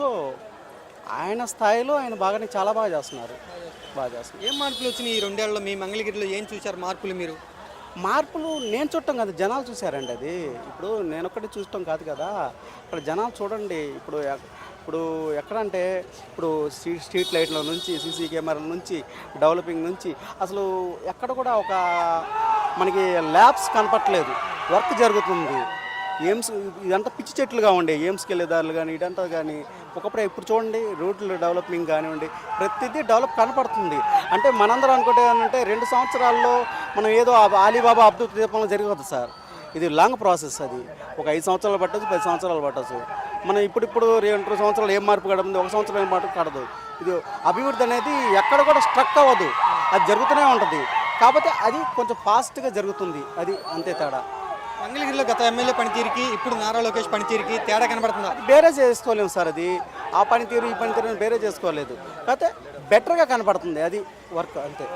So ఆయన స్థాయిలో ఆయన బాగానే చాలా బాగా చేస్తున్నారు. ఏం మార్పులు వచ్చినాయి ఈ 2 ఏళ్లలో? మీ మంగళగిరిలో ఏం చూశారు మార్పులు మీరు? మార్పులు నేను చూడటం కాదు, జనాలు చూశారండి. అది ఇప్పుడు నేను ఒక్కటి చూడటం కాదు కదా, ఇక్కడ జనాలు చూడండి. ఇప్పుడు ఎక్కడంటే ఇప్పుడు స్ట్రీట్ లైట్ల నుంచి, సీసీ కెమెరాల నుంచి, డెవలపింగ్ నుంచి అసలు ఎక్కడ కూడా ఒక మనకి ల్యాబ్స్ కనపట్లేదు. వర్క్ జరుగుతుంది. ఎయిమ్స్ ఇదంతా పిచ్చి చెట్లుగా ఉండే ఎయిమ్స్కి వెళ్ళే దారులు కానీ ఇదంతా కానీ ఒకప్పుడే ఇప్పుడు చూడండి రోడ్లు డెవలపింగ్ కానివ్వండి, ప్రతిదీ డెవలప్ కనపడుతుంది. అంటే మనందరం అనుకుంటే ఏంటంటే 2 సంవత్సరాల్లో మనం ఏదో అలీబాబా అబ్దుల్ దీపంలో జరిగదు సార్. ఇది లాంగ్ ప్రాసెస్. అది ఒక 5 సంవత్సరాలు పట్టచ్చు, 10 సంవత్సరాలు పట్టచ్చు. మనం ఇప్పుడు 2 సంవత్సరాలు ఏం మార్పు కడదు, 1 సంవత్సరం ఏం మార్పు కడదు. ఇది అభివృద్ధి అనేది ఎక్కడ కూడా స్ట్రక్ అవ్వదు, అది జరుగుతూనే ఉంటుంది. కాకపోతే అది కొంచెం ఫాస్ట్గా జరుగుతుంది, అది అంతే తేడా. మంగళగిరిలో గత ఎమ్మెల్యే పనితీరుకి ఇప్పుడు నారా లోకేష్ పనితీరుకి తేడా కనబడుతుందా? బేరే చేసుకోలేము సార్. అది ఆ పనితీరు ఈ పనితీరు బేరే చేసుకోలేదు, కాకపోతే బెటర్గా కనపడుతుంది. అది వర్క్ అంతే.